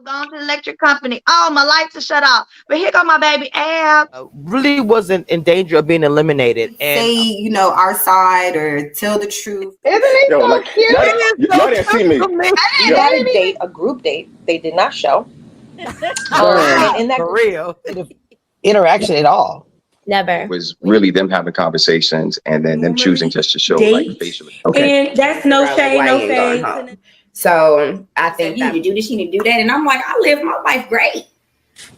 Gone to the electric company. Oh, my lights are shut off. But here go my baby Ab. Really wasn't in danger of being eliminated. And say, our side or tell the truth. Isn't he Yo, so like cute? y'all didn't see me. We had a date, a group date. They did not show. And in that for real. Interaction at all. Never. Was really them having conversations and then them choosing just to show like facial. Okay. And that's no shade, no shade. So I think you need to do this, you need to do that. And I'm like, I live my life great.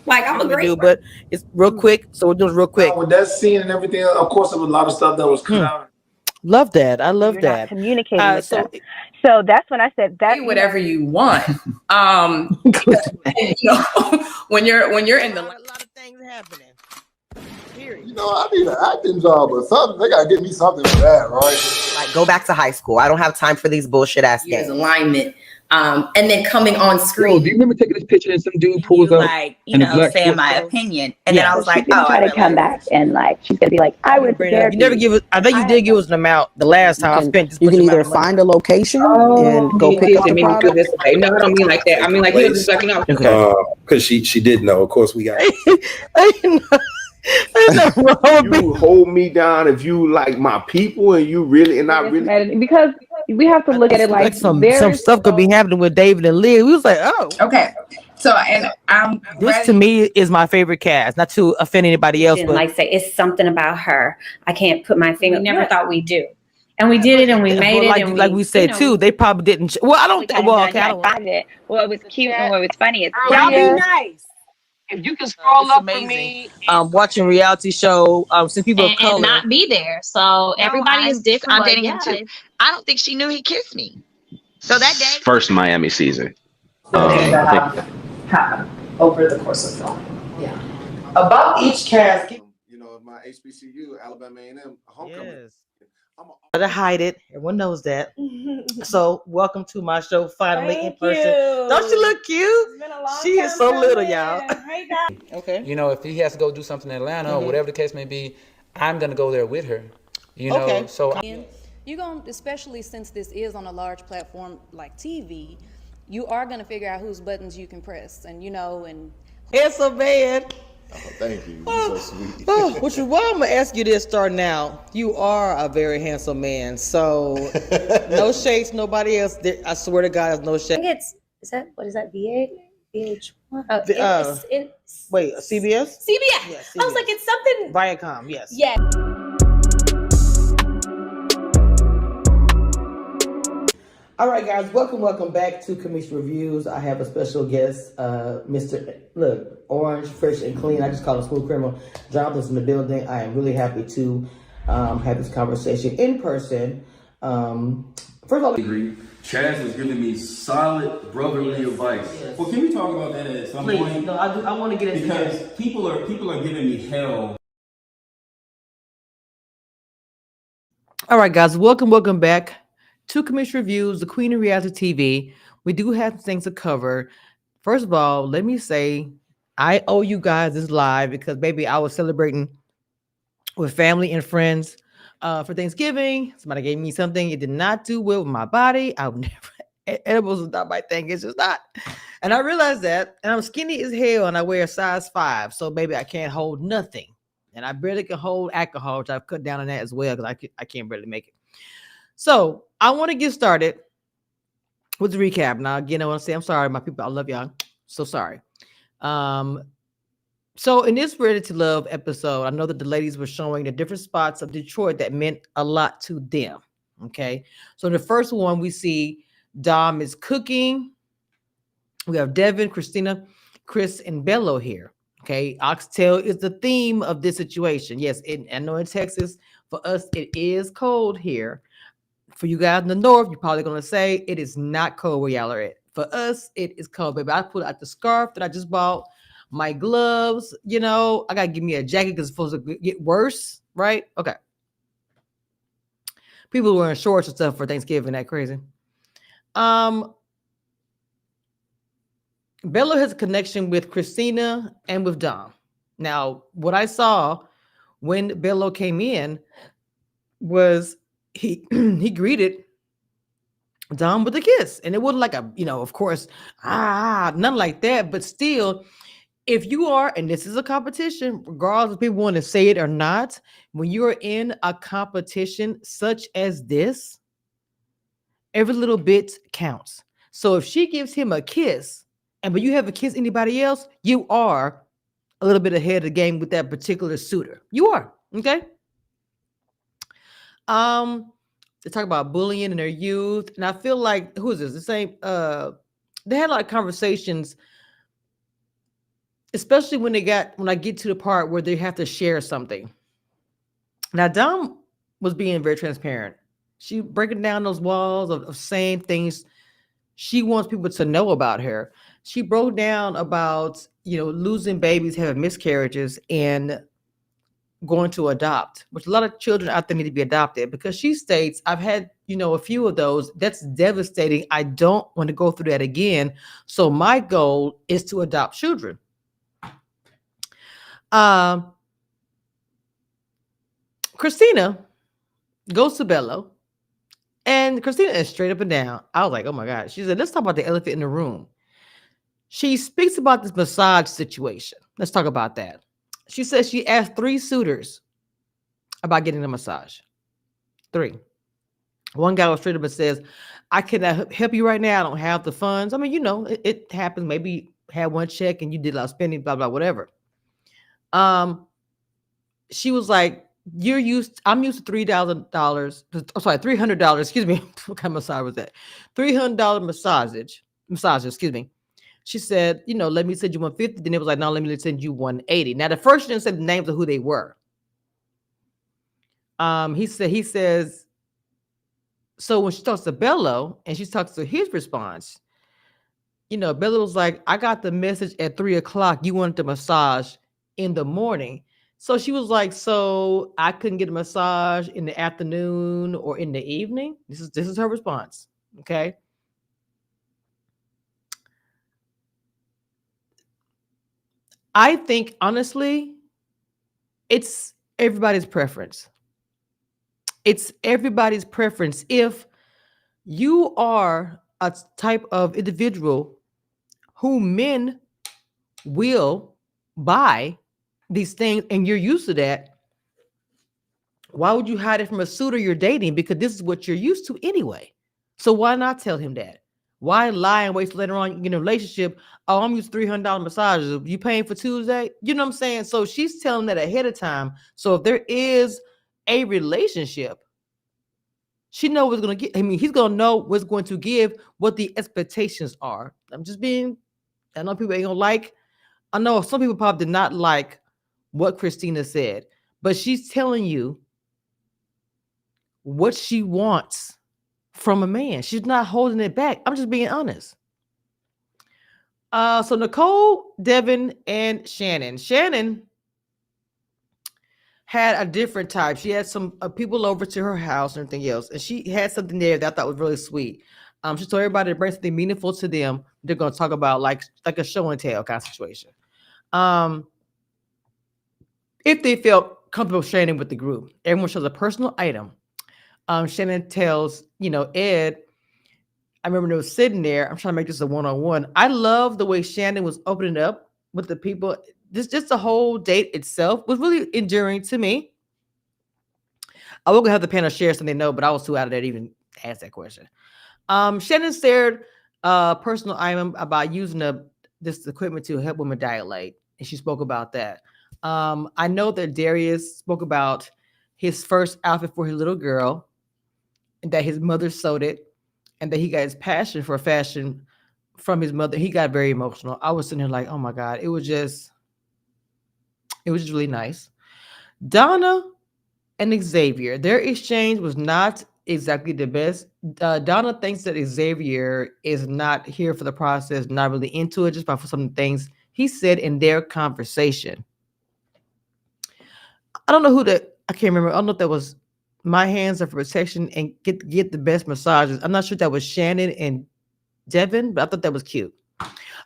Like, I'm a great. But it's real quick. So we're doing real quick. With that scene and everything, of course, there was a lot of stuff that was cut out. Love that. I love that. Not communicating with them. So that's when I said that. Do whatever you want. When you're in the a lot of things happening. I need an acting job or something. They gotta give me something for that, right? Like, go back to high school. I don't have time for these bullshit ass years things. alignment. And then coming on screen. Yo, do you remember taking this picture and some dude pulls up, saying my opinion, and then I was like, she's gonna try to come back and she's gonna be like, I would. You never give us. I think you did give us an amount the last time. I spent. You can either find a location and go pick up the product. No, I don't mean like that. I mean like he was just like, because she did know. Of course, we got. You hold me down if you like my people and you really and not really, because we have to look at it like some stuff could be happening with David and Liz. We was like, oh, okay. So and this to me is my favorite cast. Not to offend anybody else, but say it's something about her. I can't put my finger. We never thought we do, and we did it, and we made it. And like we said too, they probably didn't. Well, I don't. Well, okay, I don't. Well, it was cute and what was funny. It's Y'all be nice. If you can scroll up for me, watching reality show, since people of color and not be there. So everybody is different. I'm dating him too. I don't think she knew he kissed me. So that day, first Miami season. happened over the course of film. Yeah. About each cast, my HBCU, Alabama A&M homecoming. Yes. To hide it. Everyone knows that. So welcome to my show finally in person. Don't she look cute? She is so little, y'all. Okay. if he has to go do something in Atlanta or whatever the case may be, I'm gonna go there with her. So you're going to, especially since this is on a large platform like TV, you are going to figure out whose buttons you can press and It's so bad. Oh, thank you. You're so sweet. Well, I'm gonna ask you this starting out. You are a very handsome man, so no shades, nobody else. I swear to God, there's no shade. I think is that VH1? Wait, CBS? CBS. Yeah, CBS. I was like, it's something. Viacom, yes. Yeah. All right, guys, welcome back to Kamish Reviews. I have a special guest, Mr. Orange, Fresh and Clean. I just call him Smooth Criminal. Jonathan's in the building. I am really happy to have this conversation in person. First of all, Chaz was giving me solid brotherly advice. Well, can we talk about that at some point? No, I want to get into because people are giving me hell. All right, guys, welcome back to Commission Reviews, the Queen of Reality TV. We do have some things to cover. First of all, let me say I owe you guys this live because, baby, I was celebrating with family and friends for Thanksgiving. Somebody gave me something. It did not do well with my body. I would never, edibles is not my thing. It's just not. And I realized that. And I'm skinny as hell and I wear a size 5. So, baby, I can't hold nothing. And I barely can hold alcohol, which I've cut down on that as well because I can't barely make it. So I want to get started with the recap. Now, again, I want to say I'm sorry, my people. I love y'all. So sorry. So in this Ready to Love episode, I know that the ladies were showing the different spots of Detroit that meant a lot to them. Okay. So in the first one, we see Dom is cooking. We have Devin, Christina, Chris, and Bello here. Okay. Oxtail is the theme of this situation. Yes. I know in Texas, for us, it is cold here. For you guys in the north, you're probably going to say it is not cold where y'all are at. For us, it is cold, baby. I put out the scarf that I just bought, my gloves, I got to give me a jacket because it's supposed to get worse, right? Okay. People wearing shorts and stuff for Thanksgiving, that crazy. Bello has a connection with Christina and with Dom. Now, what I saw when Bello came in was he greeted Dom with a kiss. And it wasn't like a, of course, nothing like that. But still, if you are, and this is a competition, regardless if people want to say it or not, when you are in a competition such as this, every little bit counts. So if she gives him a kiss, but you haven't kissed anybody else, you are a little bit ahead of the game with that particular suitor. You are, okay? They talk about bullying in their youth, and I feel like, who is this? The same. They had a lot of conversations, especially when I get to the part where they have to share something. Now, Dom was being very transparent. She breaking down those walls of saying things she wants people to know about her. She broke down about, losing babies, having miscarriages, and going to adopt, which a lot of children out there need to be adopted, because she states, I've had, a few of those. That's devastating. I don't want to go through that again. So my goal is to adopt children. Christina goes to Bello, and Christina is straight up and down. I was like, oh my God. She said, let's talk about the elephant in the room. She speaks about this massage situation. Let's talk about that. She says she asked 3 suitors about getting a massage. 3. One guy was straight up and says, I cannot help you right now. I don't have the funds. I mean, it happens. Maybe you had one check and you did a lot of spending, blah, blah, whatever. She was like, I'm used to $300. Excuse me. What kind of massage was that? $300 massage, excuse me. She said, let me send you 150. Then it was like, no, let me send you 180. Now the first she didn't say the names of who they were. He says, so when she talks to Bello and she talks to his response, Bello was like, I got the message at 3:00. You wanted the massage in the morning. So she was like, so I couldn't get a massage in the afternoon or in the evening? This is her response. Okay. I think, honestly, it's everybody's preference. It's everybody's preference. If you are a type of individual who men will buy these things and you're used to that, why would you hide it from a suitor you're dating? Because this is what you're used to anyway. So why not tell him that? Why lie and wait till later on in a relationship? Oh, I'm used to $300 massages. You paying for Tuesday? You know what I'm saying? So she's telling that ahead of time. So if there is a relationship, she knows what's going to get. I mean, he's going to know what's going to give, what the expectations are. I know people ain't going to like. I know some people probably did not like what Christina said, but she's telling you what she wants from a man. She's not holding it back. I'm just being honest. So Nicole, Devin, and Shannon. Shannon had a different type. She had some people over to her house and everything else, and she had something there that I thought was really sweet. She told everybody to bring something meaningful to them. They're going to talk about like a show and tell kind of situation. If they felt comfortable sharing with the group, everyone shows a personal item. Shannon tells, Ed, I remember they was sitting there. I'm trying to make this a one-on-one. I love the way Shannon was opening up with the people. Just the whole date itself was really endearing to me. I will have the panel share something they know, but I was too out of there to even ask that question. Shannon shared a personal item about using this equipment to help women dilate, and she spoke about that. I know that Darius spoke about his first outfit for his little girl, and that his mother sewed it, and that he got his passion for fashion from his mother. He got very emotional. I was sitting there like, oh my God, it was just really nice. Donna and Xavier, their exchange was not exactly the best. Donna thinks that Xavier is not here for the process, not really into it, just for some of the things he said in their conversation. I don't know I can't remember. I don't know if that was My Hands Are for Protection and get the best massages. I'm not sure if that was Shannon and Devin, but I thought that was cute.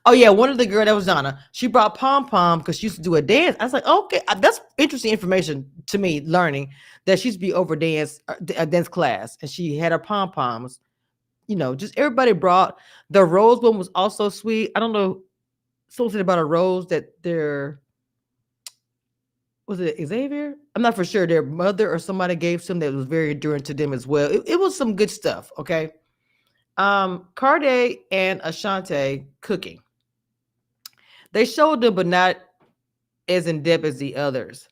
Oh yeah, one of the girl that was Donna, she brought pom-pom because she used to do a dance. I was like, okay, that's interesting information to me, learning that she used to be over a dance class, and she had her pom-poms just everybody brought. The rose one was also sweet. I don't know, something about a rose that was it Xavier? I'm not for sure. Their mother or somebody gave some that was very enduring to them as well. It was some good stuff. Okay. Carde and Ashante cooking. They showed them, but not as in depth as the others.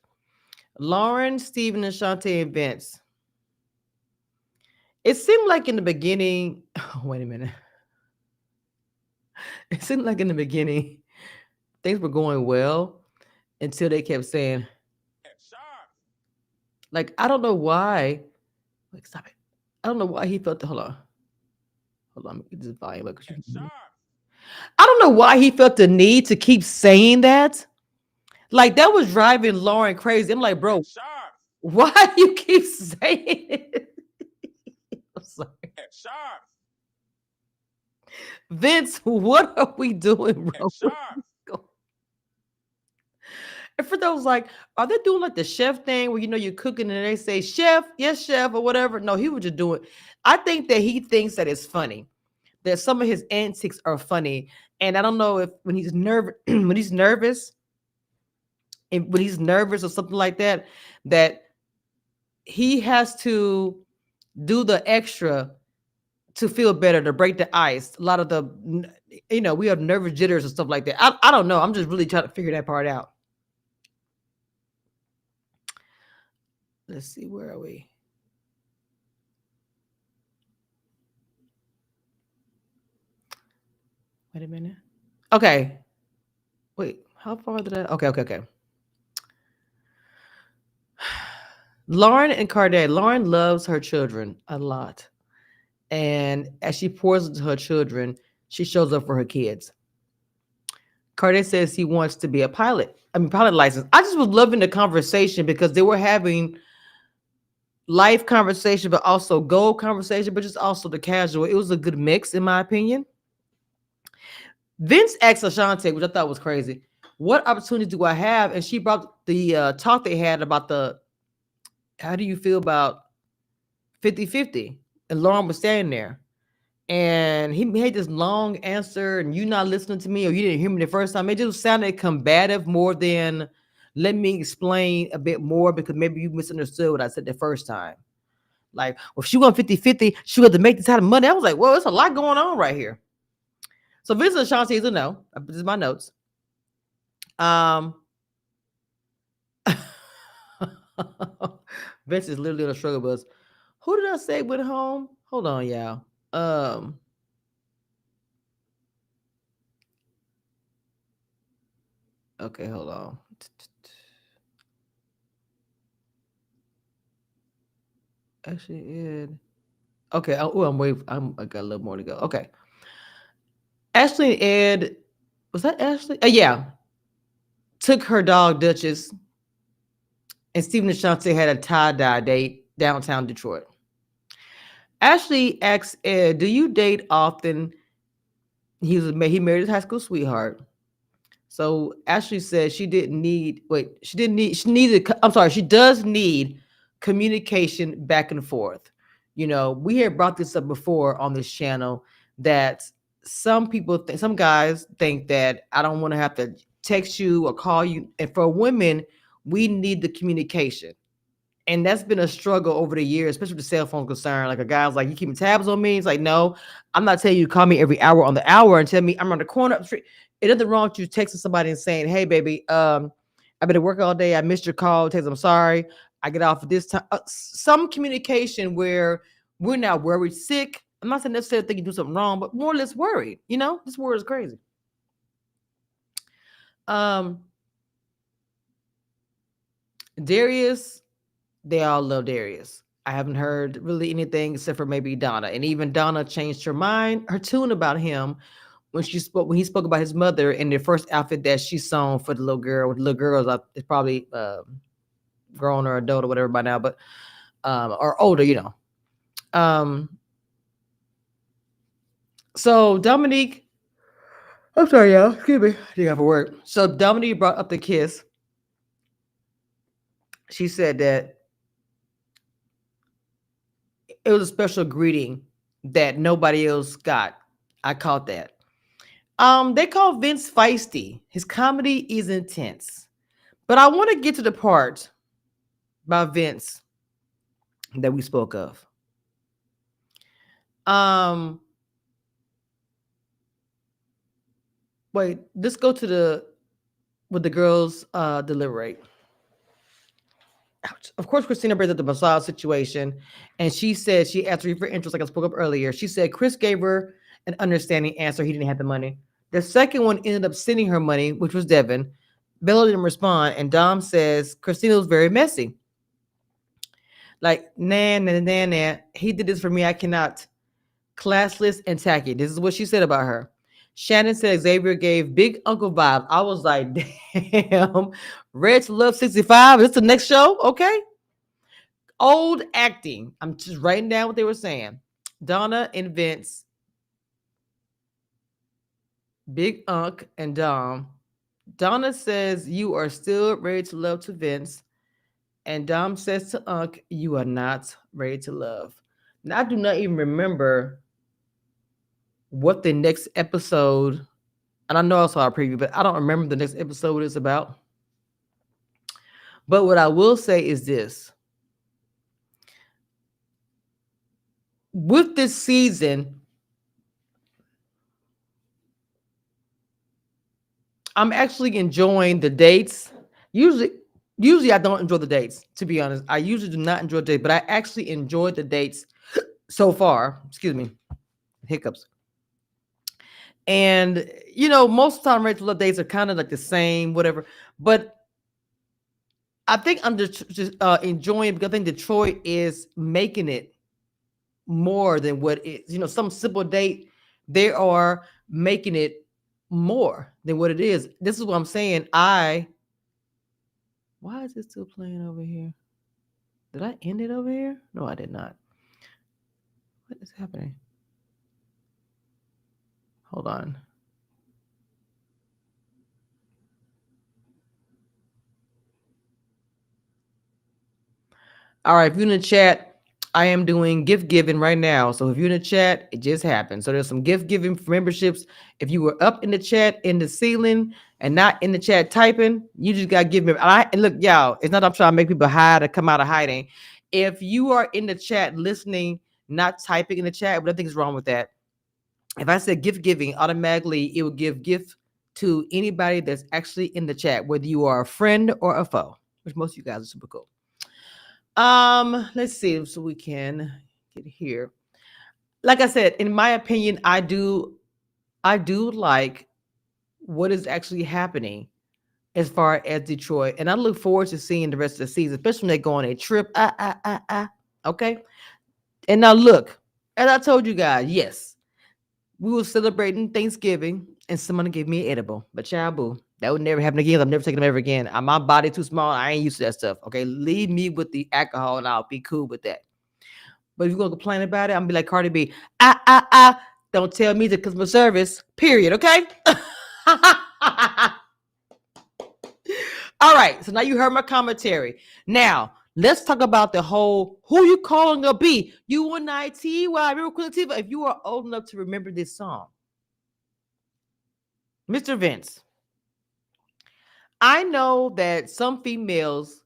Lauren, Steven, Ashante, and Vince. It seemed like in the beginning. Oh, wait a minute. It seemed like in the beginning things were going well until they kept saying, like, I don't know why. Like, stop it. I don't know why he felt the hold on. Let me get this volume up. I don't know why he felt the need to keep saying that. Like, that was driving Lauren crazy. I'm like, bro, why do you keep saying it? I'm sorry. Vince, what are we doing, bro? And for those like, are they doing like the chef thing where you're cooking and they say, chef, yes, chef, or whatever? No, he was just doing. I think that he thinks that it's funny. That some of his antics are funny. And I don't know if when he's nervous, when he's nervous or something like that, that he has to do the extra to feel better, to break the ice. A lot of the, we have nervous jitters and stuff like that. I don't know. I'm just really trying to figure that part out. Let's see, where are we? Wait a minute. Okay. Wait, how far did I? Okay. Lauren and Carde. Lauren loves her children a lot. And as she pours into her children, she shows up for her kids. Carde says he wants to be a pilot. Pilot license. I just was loving the conversation because they were having life conversation, but also goal conversation, but just also the casual. It was a good mix, in my opinion. Vince asked Ashante, which I thought was crazy, what opportunity do I have? And she brought the talk they had about how do you feel about 50-50? And Lauren was standing there. And he had this long answer, and you not listening to me, or you didn't hear me the first time. It just sounded combative more than let me explain a bit more, because maybe you misunderstood what I said the first time. Like, well, if she won 50-50, she had to make this kind of money. I was like, well, there's a lot going on right here. So Vincent Ashanti is a no. This is my notes. Vince is literally on a struggle bus. Who did I say went home? Hold on, y'all. Okay, hold on. Actually, okay. I'm waiting. I got a little more to go. Okay. Ashley and Ed, was that Ashley? Yeah. Took her dog Duchess, and Stephen and Shante had a tie-dye date downtown Detroit. Ashley asked Ed, "Do you date often?" He married his high school sweetheart. So Ashley said she does need communication back and forth. We had brought this up before on this channel that some guys think that I don't want to have to text you or call you. And for women, we need the communication. And that's been a struggle over the years, especially with the cell phone concern. Like, a guy's like, you keeping tabs on me? It's like, no, I'm not telling you to call me every hour on the hour and tell me I'm on the corner up the street. It nothing wrong with you texting somebody and saying, hey, baby, I've been at work all day. I missed your call. Text, I'm sorry. I get off at this time. Some communication where we're not worried, sick. I'm not saying necessarily think you do something wrong, but more or less worried. This word is crazy. Darius, they all love Darius. I haven't heard really anything except for maybe Donna. And even Donna changed her tune about him when he spoke about his mother in the first outfit that she sewn for the little girl. The little girl is probably grown or adult or whatever by now, but or older, So Dominique, I'm sorry, y'all. Excuse me. I think I have a word. So Dominique brought up the kiss. She said that it was a special greeting that nobody else got. I caught that. They call Vince feisty. His comedy is intense. But I want to get to the part about Vince that we spoke of. Wait, let's go to the with the girls deliberate. Of course, Christina brings up the massage situation, and she said she asked her for interest, like I spoke up earlier. She said Chris gave her an understanding answer. He didn't have the money. The second one ended up sending her money, which was Devin. Bella didn't respond, and Dom says Christina was very messy. Like, nah. He did this for me. I cannot. Classless and tacky. This is what she said about her. Shannon said Xavier gave big uncle vibes. I was like, damn. Red to Love 65. This the next show? Okay. Old acting. I'm just writing down what they were saying. Donna and Vince. Big Unc and Dom. Donna says you are still ready to love to Vince. And Dom says to Unc, you are not ready to love. Now, I do not even remember what the next episode, and I know I saw a preview, but I don't remember the next episode is about. But what I will say is this. With this season, I'm actually enjoying the dates. Usually I don't enjoy the dates, to be honest. I usually do not enjoy dates, but I actually enjoyed the dates so far. Excuse me. Hiccups. And, most of the time, Rachel Love dates are kind of like the same, whatever. But I think I'm just enjoying, because I think Detroit is making it more than what it is. Some simple date, they are making it more than what it is. This is what I'm saying. Why is it still playing over here? Did I end it over here? No, I did not. What is happening? Hold on. All right, if you're in the chat, I am doing gift giving right now. So if you're in the chat, it just happened. So there's some gift giving for memberships. If you were up in the chat in the ceiling and not in the chat typing, you just got to give me. And look, y'all, it's not I'm trying to make people hide or come out of hiding. If you are in the chat listening, not typing in the chat, but I think is wrong with that. If I said gift giving, automatically it will give gift to anybody that's actually in the chat, whether you are a friend or a foe, which most of you guys are super cool. Let's see so we can get here. Like I said, in my opinion, I do like what is actually happening as far as Detroit, and I look forward to seeing the rest of the season, especially when they go on a trip. Okay. And now look, as I told you guys, yes, we were celebrating Thanksgiving, and somebody gave me an edible, but child boo. That would never happen again. I'm never taking them ever again. My body too small. I ain't used to that stuff. Okay, leave me with the alcohol, and I'll be cool with that. But if you're gonna complain about it, I'm gonna be like Cardi B. Don't tell me the customer service. Period. Okay. All right. So now you heard my commentary. Now let's talk about the whole who you calling a B. UNITY. Remember Queen Latifah? If you are old enough to remember this song, Mr. Vince. I know that some females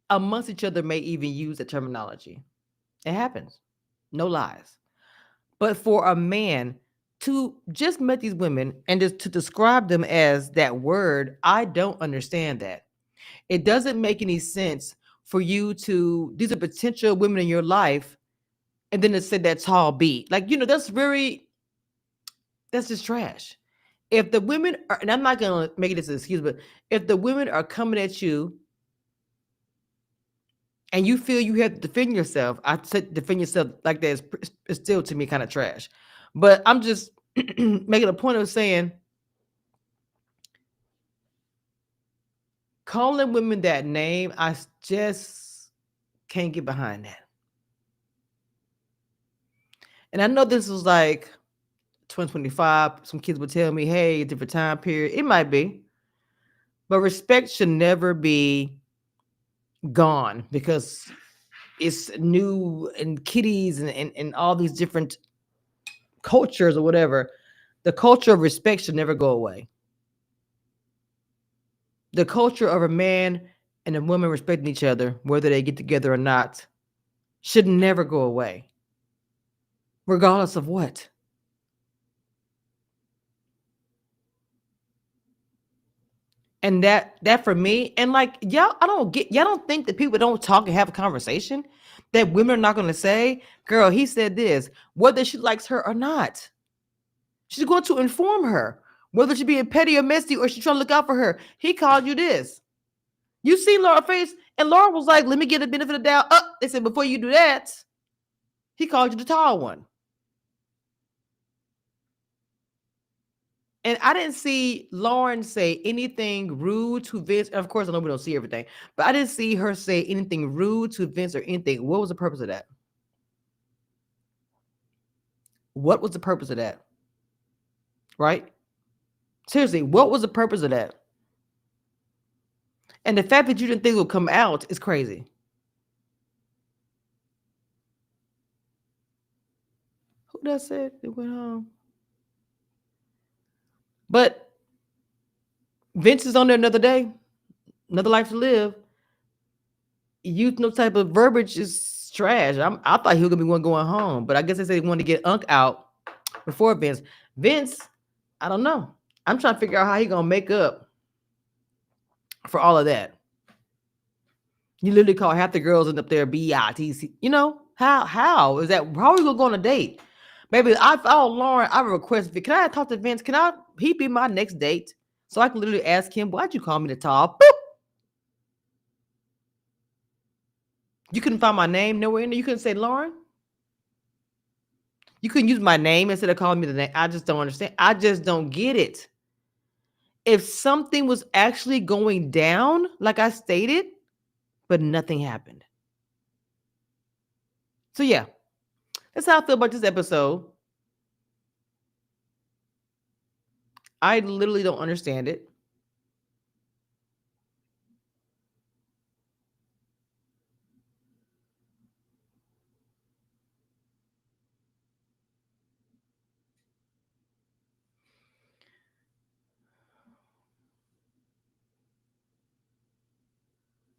amongst each other may even use the terminology. It happens. No lies. But for a man to just met these women and just to describe them as that word, I don't understand that. It doesn't make any sense for you to, these are potential women in your life, and then to say that tall B. Like, that's just trash. If the women are, and I'm not going to make it as an excuse, but if the women are coming at you and you feel you have to defend yourself, I said defend yourself like that is still to me kind of trash. But I'm just making a point of saying, calling women that name, I just can't get behind that. And I know this was like 2025. Some kids would tell me, hey, a different time period. It might be. But respect should never be gone because it's new and kitties and all these different cultures or whatever, the culture of respect should never go away. The culture of a man and a woman respecting each other, whether they get together or not, should never go away, regardless of what. And that for me, and like y'all don't think that people don't talk and have a conversation, that women are not going to say, girl, he said this, whether she likes her or not. She's going to inform her, whether she being petty or messy or she's trying to look out for her. He called you this. You seen Laura's face, and Laura was like, let me get the benefit of the doubt. They said, before you do that, he called you the tall one. And I didn't see Lauren say anything rude to Vince. Of course, I know we don't see everything, but I didn't see her say anything rude to Vince or anything. What was the purpose of that? What was the purpose of that? Right? Seriously, what was the purpose of that? And the fact that you didn't think it would come out is crazy. Who that said it went home? But Vince is on there another day, another life to live. Use no type of verbiage is trash. I thought he was gonna be one going home, but I guess they said they wanted to get Unc out before Vince. Vince, I don't know. I'm trying to figure out how he gonna make up for all of that. You literally call half the girls up there BITC. You know, how is that? How are we gonna go on a date? Maybe Lauren, I request, can I talk to Vince? He be my next date? So I can literally ask him, why'd you call me the tall? Boop. You couldn't find my name nowhere in there. You couldn't say Lauren. You couldn't use my name instead of calling me the name. I just don't understand. I just don't get it. If something was actually going down, like I stated, but nothing happened. So yeah, that's how I feel about this episode. I literally don't understand it.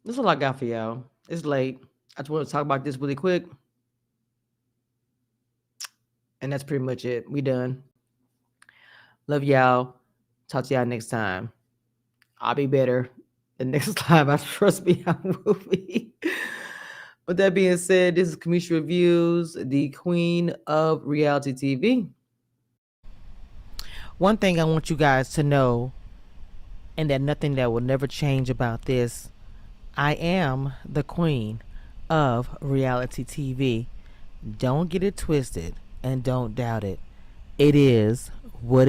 That's all I got for y'all. It's late. I just want to talk about this really quick. And that's pretty much it. We done. Love y'all. Talk to y'all next time. I'll be better the next time. I trust me, I will be. With that being said, this is Kamisha Reviews, the queen of reality TV. One thing I want you guys to know, and that nothing that will never change about this, I am the queen of reality TV. Don't get it twisted and don't doubt it. It is what it is.